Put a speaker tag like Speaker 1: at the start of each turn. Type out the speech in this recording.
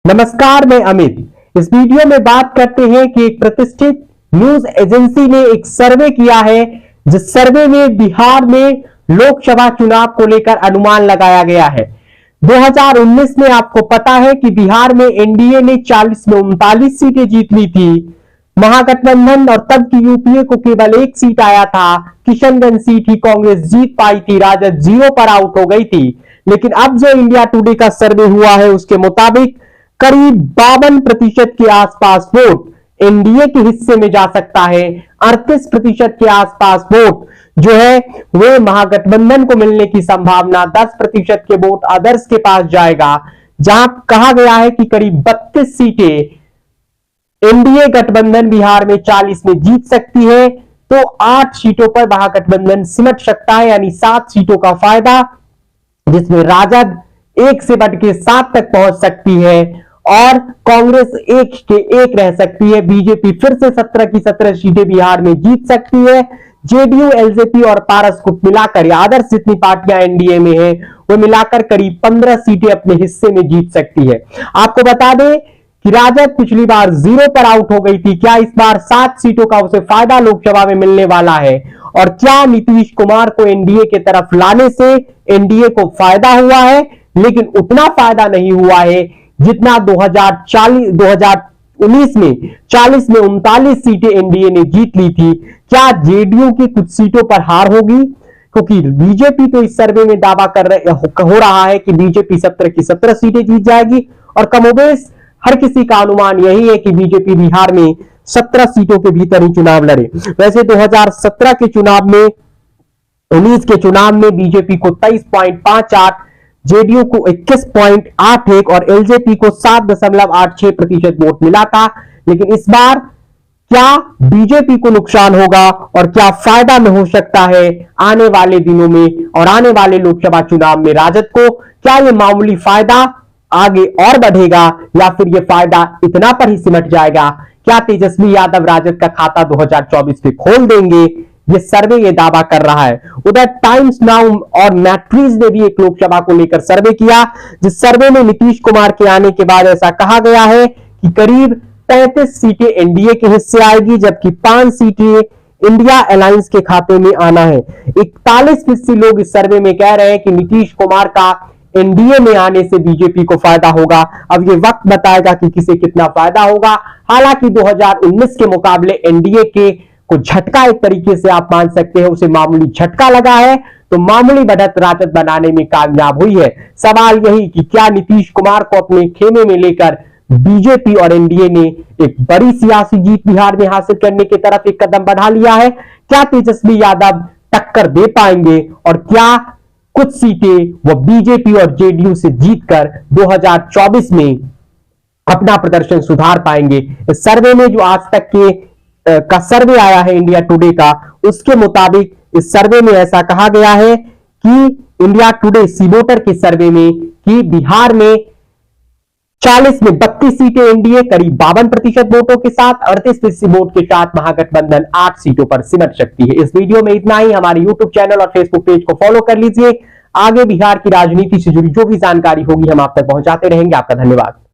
Speaker 1: नमस्कार, मैं अमित। इस वीडियो में बात करते हैं कि एक प्रतिष्ठित न्यूज एजेंसी ने एक सर्वे किया है, जिस सर्वे में बिहार में लोकसभा चुनाव को लेकर अनुमान लगाया गया है। 2019 में आपको पता है कि बिहार में एनडीए ने 40 में 39 सीटें जीत ली थी। महागठबंधन और तब की यूपीए को केवल एक सीट आया था। किशनगंज सीट ही कांग्रेस जीत पाई थी, राजद 0 पर आउट हो गई थी। लेकिन अब जो इंडिया टुडे का सर्वे हुआ है, उसके मुताबिक करीब 52% के आसपास वोट एनडीए के हिस्से में जा सकता है। 38% के आसपास वोट जो है वे महागठबंधन को मिलने की संभावना, 10% के वोट अदर्स के पास जाएगा। जहां कहा गया है कि करीब 32 सीटें एनडीए गठबंधन बिहार में 40 में जीत सकती है, तो 8 सीटों पर महागठबंधन सिमट सकता है, यानी 7 सीटों का फायदा, जिसमें राजद 1 से बढ़ के 7 तक पहुंच सकती है और कांग्रेस 1 के 1 रह सकती है। बीजेपी फिर से 17 की 17 सीटें बिहार में जीत सकती है। जेडीयू, एलजेपी और पारस को मिलाकर या आदर्श जितनी पार्टियां एनडीए में है, वो मिलाकर करीब 15 सीटें अपने हिस्से में जीत सकती है। आपको बता दें कि राजद पिछली बार 0 पर आउट हो गई थी। क्या इस बार 7 सीटों का उसे फायदा लोकसभा में मिलने वाला है? और क्या नीतीश कुमार को एनडीए की तरफ लाने से एनडीए को फायदा हुआ है? लेकिन उतना फायदा नहीं हुआ है जितना 2019 में 40 में 39 सीटें एनडीए ने जीत ली थी। क्या जेडीयू की कुछ सीटों पर हार होगी? क्योंकि बीजेपी तो इस सर्वे में दावा हो रहा है कि बीजेपी 17 की 17 सीटें जीत जाएगी और कमोबेश हर किसी का अनुमान यही है कि बीजेपी बिहार में 17 सीटों के भीतर ही चुनाव लड़े। वैसे 2017 के चुनाव में 19 के चुनाव में बीजेपी को 23.58, जेडीयू को 21.81 और एलजेपी को 7.86% वोट मिला था। लेकिन इस बार क्या बीजेपी को नुकसान होगा और क्या फायदा में हो सकता है आने वाले दिनों में और आने वाले लोकसभा चुनाव में राजद को? क्या यह मामूली फायदा आगे और बढ़ेगा या फिर यह फायदा इतना पर ही सिमट जाएगा? क्या तेजस्वी यादव राजद का खाता 2024 में खोल देंगे? ये सर्वे ये दावा कर रहा है। उधर टाइम्स नाउ और मैट्रिज ने भी एक लोकसभा को लेकर सर्वे किया, जिस सर्वे में नीतीश कुमार के आने के बाद ऐसा कहा गया है कि करीब 35 सीटें एनडीए के हिस्से आएगी, जबकि 5 सीटें इंडिया अलायंस के खाते में आना है। 41% लोग इस सर्वे में कह रहे हैं कि नीतीश कुमार का एनडीए में आने से बीजेपी को फायदा होगा। अब ये वक्त बताएगा कि किसे कितना फायदा होगा। हालांकि 2019 के मुकाबले एनडीए के को झटका, एक तरीके से आप मान सकते हैं, उसे मामूली झटका लगा है, तो मामूली बढ़त राजद बनाने में कामयाब हुई है। सवाल यही कि क्या नीतीश कुमार को अपने खेमे में लेकर बीजेपी और एनडीए ने एक बड़ी सियासी जीत बिहार में हासिल करने की तरफ एक कदम बढ़ा लिया है? क्या तेजस्वी यादव टक्कर दे पाएंगे और क्या कुछ सीटें वो बीजेपी और जेडीयू से जीतकर 2024 में अपना प्रदर्शन सुधार पाएंगे? इस सर्वे में जो आज तक का सर्वे आया है इंडिया टुडे का, उसके मुताबिक इस सर्वे में ऐसा कहा गया है कि इंडिया टुडे सी वोटर के सर्वे में कि बिहार में 40 में 32 सीटें एनडीए करीब 52% वोटों के साथ, 38% वोट के साथ महागठबंधन 8 सीटों पर सिमट सकती है। इस वीडियो में इतना ही। हमारे यूट्यूब चैनल और फेसबुक पेज को फॉलो कर लीजिए। आगे बिहार की राजनीति से जुड़ी जो भी जानकारी होगी हम आप तक पहुंचाते रहेंगे। आपका धन्यवाद।